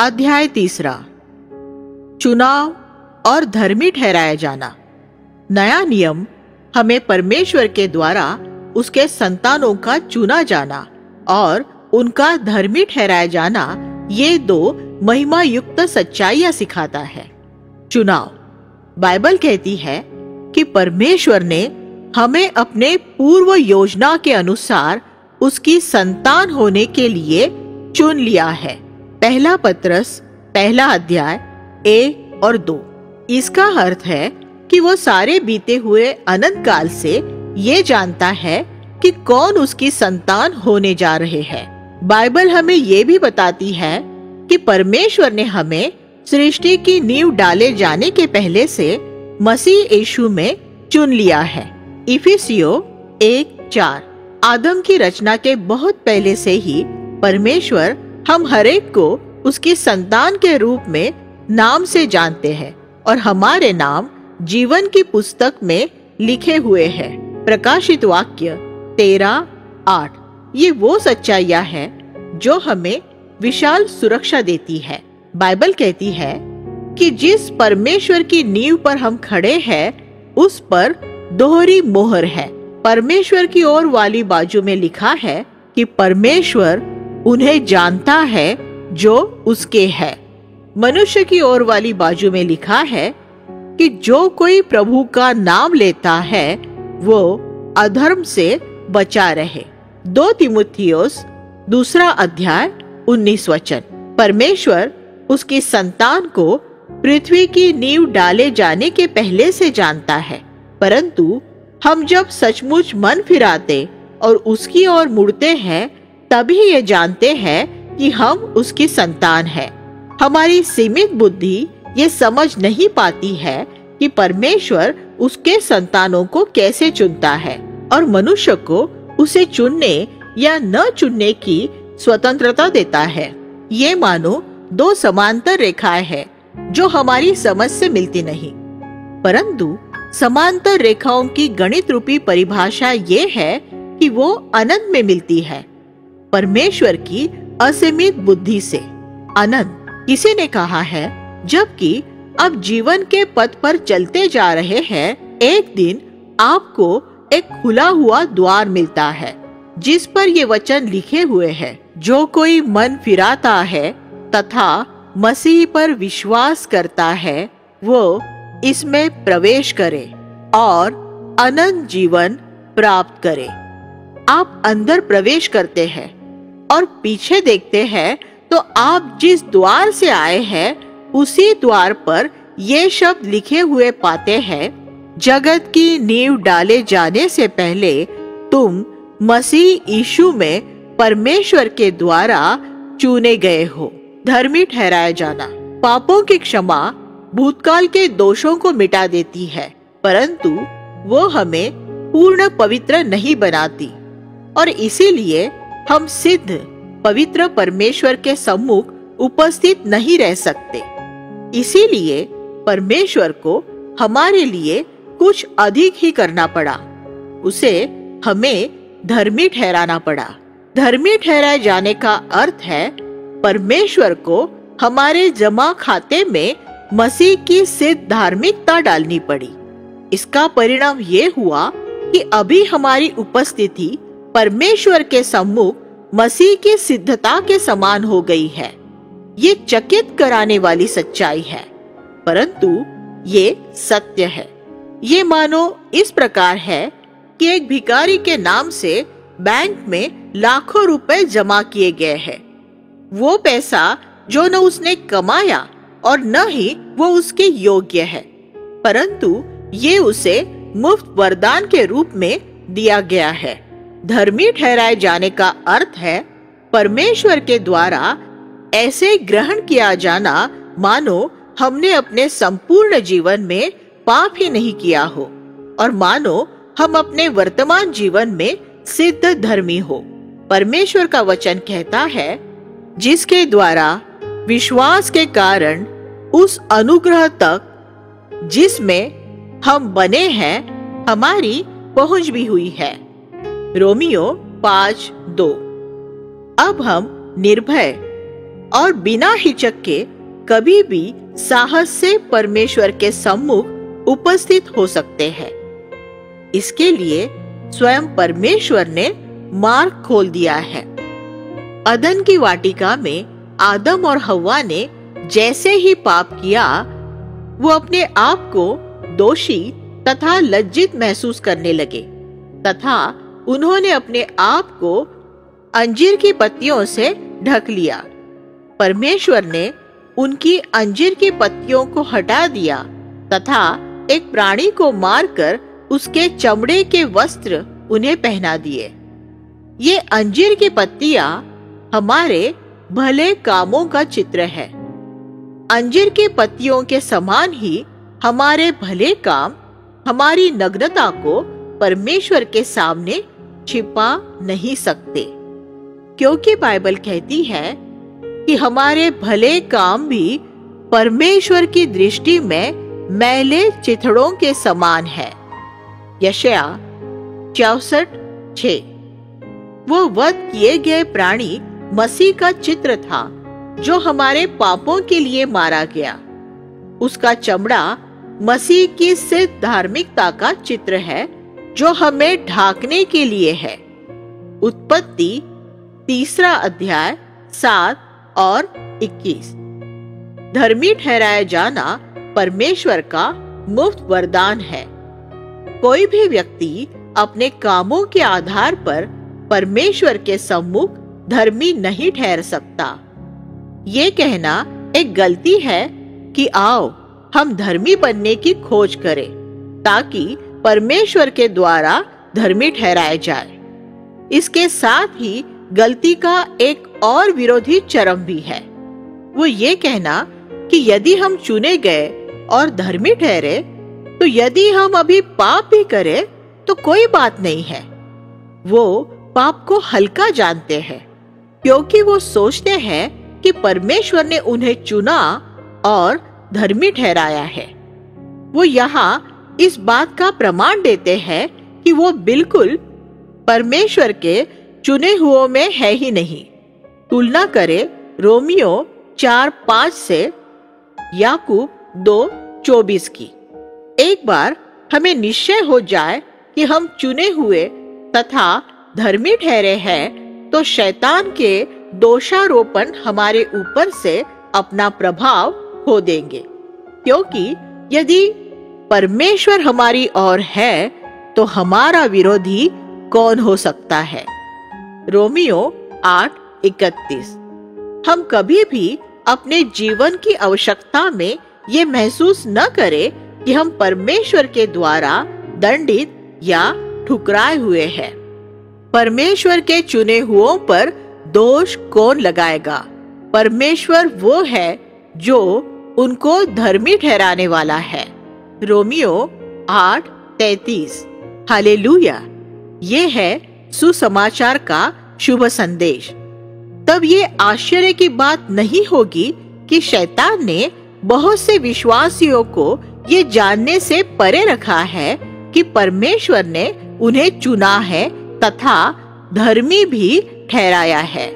अध्याय 3। चुनाव और धर्मी ठहराया जाना। नया नियम हमें परमेश्वर के द्वारा उसके संतानों का चुना जाना और उनका धर्मी ठहराया जाना, ये दो महिमा युक्त सच्चाइयां सिखाता है। चुनाव, बाइबल कहती है कि परमेश्वर ने हमें अपने पूर्व योजना के अनुसार उसकी संतान होने के लिए चुन लिया है। पहला पत्रस 1 अध्याय 1 और 2। इसका अर्थ है कि वो सारे बीते हुए अनंत काल से ये जानता है कि कौन उसकी संतान होने जा रहे हैं। बाइबल हमें ये भी बताती है कि परमेश्वर ने हमें सृष्टि की नींव डाले जाने के पहले से मसीह यीशु में चुन लिया है। इफिसियों 1:4। आदम की रचना के बहुत पहले से ही परमेश्वर हम हरेक को उसकी संतान के रूप में नाम से जानते हैं और हमारे नाम जीवन की पुस्तक में लिखे हुए हैं। प्रकाशित वाक्य 13:8। ये वो सच्चाइयां हैं जो हमें विशाल सुरक्षा देती है। बाइबल कहती है कि जिस परमेश्वर की नींव पर हम खड़े हैं उस पर दोहरी मोहर है। परमेश्वर की ओर वाली बाजू में लिखा है कि परमेश्वर उन्हें जानता है जो उसके है। मनुष्य की ओर वाली बाजू में लिखा है कि जो कोई प्रभु का नाम लेता है वो अधर्म से बचा रहे। 2 तीमुथियुस 2 अध्याय 19 वचन। परमेश्वर उसकी संतान को पृथ्वी की नींव डाले जाने के पहले से जानता है, परंतु हम जब सचमुच मन फिराते और उसकी ओर मुड़ते हैं तभी ये जानते हैं कि हम उसकी संतान हैं। हमारी सीमित बुद्धि ये समझ नहीं पाती है कि परमेश्वर उसके संतानों को कैसे चुनता है और मनुष्य को उसे चुनने या न चुनने की स्वतंत्रता देता है। ये मानो 2 समांतर रेखाएं हैं जो हमारी समझ से मिलती नहीं, परंतु समांतर रेखाओं की गणित रूपी परिभाषा ये है कि वो अनंत में मिलती है, परमेश्वर की असीमित बुद्धि से। अनंत किसी ने कहा है, जबकि अब जीवन के पथ पर चलते जा रहे हैं, एक दिन आपको एक खुला हुआ द्वार मिलता है जिस पर ये वचन लिखे हुए हैं, जो कोई मन फिराता है तथा मसीह पर विश्वास करता है वो इसमें प्रवेश करे और अनंत जीवन प्राप्त करे। आप अंदर प्रवेश करते हैं और पीछे देखते हैं तो आप जिस द्वार से आए हैं उसी द्वार पर ये शब्द लिखे हुए पाते हैं, जगत की नींव डाले जाने से पहले तुम मसीह यीशु में परमेश्वर के द्वारा चुने गए हो। धर्मी ठहराया जाना। पापों की क्षमा भूतकाल के दोषों को मिटा देती है, परंतु वो हमें पूर्ण पवित्र नहीं बनाती और इसीलिए हम सिद्ध पवित्र परमेश्वर के सम्मुख उपस्थित नहीं रह सकते। इसीलिए परमेश्वर को हमारे लिए कुछ अधिक ही करना पड़ा, उसे हमें धर्मी ठहराना पड़ा। धर्मी ठहराए जाने का अर्थ है परमेश्वर को हमारे जमा खाते में मसीह की सिद्ध धार्मिकता डालनी पड़ी। इसका परिणाम ये हुआ कि अभी हमारी उपस्थिति परमेश्वर के सम्मुख मसीह की सिद्धता के समान हो गई है। ये चकित कराने वाली सच्चाई है, परंतु ये सत्य है। ये मानो इस प्रकार है कि एक भिखारी के नाम से बैंक में लाखों रुपए जमा किए गए हैं। वो पैसा जो न उसने कमाया और न ही वो उसके योग्य है, परंतु ये उसे मुफ्त वरदान के रूप में दिया गया है। धर्मी ठहराए जाने का अर्थ है परमेश्वर के द्वारा ऐसे ग्रहण किया जाना मानो हमने अपने संपूर्ण जीवन में पाप ही नहीं किया हो और मानो हम अपने वर्तमान जीवन में सिद्ध धर्मी हो। परमेश्वर का वचन कहता है, जिसके द्वारा विश्वास के कारण उस अनुग्रह तक जिसमें हम बने हैं हमारी पहुंच भी हुई है। रोमियो 5:2। अब हम निर्भय और बिना हिचक के कभी भी साहस से परमेश्वर के सम्मुख उपस्थित हो सकते हैं। इसके लिए स्वयं परमेश्वर ने मार्ग खोल दिया है। अदन की वाटिका में आदम और हव्वा ने जैसे ही पाप किया, वो अपने आप को दोषी तथा लज्जित महसूस करने लगे तथा उन्होंने अपने आप को अंजीर की पत्तियों से ढक लिया। परमेश्वर ने उनकी अंजीर की पत्तियों को हटा दिया तथा एक प्राणी को मारकर उसके चमड़े के वस्त्र उन्हें पहना दिए। ये अंजीर की पत्तियां हमारे भले कामों का चित्र है। अंजीर की पत्तियों के समान ही हमारे भले काम हमारी नग्नता को परमेश्वर के सामने छिपा नहीं सकते, क्योंकि बाइबल कहती है कि हमारे भले काम भी परमेश्वर की दृष्टि में मैले चिथड़ों के समान है। यशाया 64:6। वो वध किए गए प्राणी मसीह का चित्र था जो हमारे पापों के लिए मारा गया। उसका चमड़ा मसीह की सिद्ध धार्मिकता का चित्र है जो हमें ढांकने के लिए है। उत्पत्ति 3:7 और 21। धर्मी ठहराया जाना परमेश्वर का मुफ्त वरदान है। कोई भी व्यक्ति अपने कामों के आधार पर परमेश्वर के सम्मुख धर्मी नहीं ठहर सकता। ये कहना एक गलती है कि आओ हम धर्मी बनने की खोज करें ताकि परमेश्वर के द्वारा धर्मी ठहराया जाए। इसके साथ ही गलती का एक और विरोधी चरम भी है। वो ये कहना कि यदि हम चुने गए और धर्मी ठहरे तो यदि हम अभी पाप भी करें तो कोई बात नहीं है। वो पाप को हल्का जानते हैं क्योंकि वो सोचते हैं कि परमेश्वर ने उन्हें चुना और धर्मी ठहराया है। वो यहाँ इस बात का प्रमाण देते हैं कि वो बिल्कुल परमेश्वर के चुने हुओं में है ही नहीं। तुलना करें रोमियो 4:5 से याकूब 2:24 की। एक बार हमें निश्चय हो जाए कि हम चुने हुए तथा धर्मी ठहरे हैं तो शैतान के दोषारोपण हमारे ऊपर से अपना प्रभाव खो देंगे, क्योंकि यदि परमेश्वर हमारी ओर है तो हमारा विरोधी कौन हो सकता है। रोमियो 8:31। हम कभी भी अपने जीवन की आवश्यकता में ये महसूस न करें कि हम परमेश्वर के द्वारा दंडित या ठुकराए हुए हैं। परमेश्वर के चुने हुओं पर दोष कौन लगाएगा? परमेश्वर वो है जो उनको धर्मी ठहराने वाला है। रोमियो 8:33। हालेलुया! ये है सुसमाचार का शुभ संदेश। तब ये आश्चर्य की बात नहीं होगी कि शैतान ने बहुत से विश्वासियों को ये जानने से परे रखा है कि परमेश्वर ने उन्हें चुना है तथा धर्मी भी ठहराया है।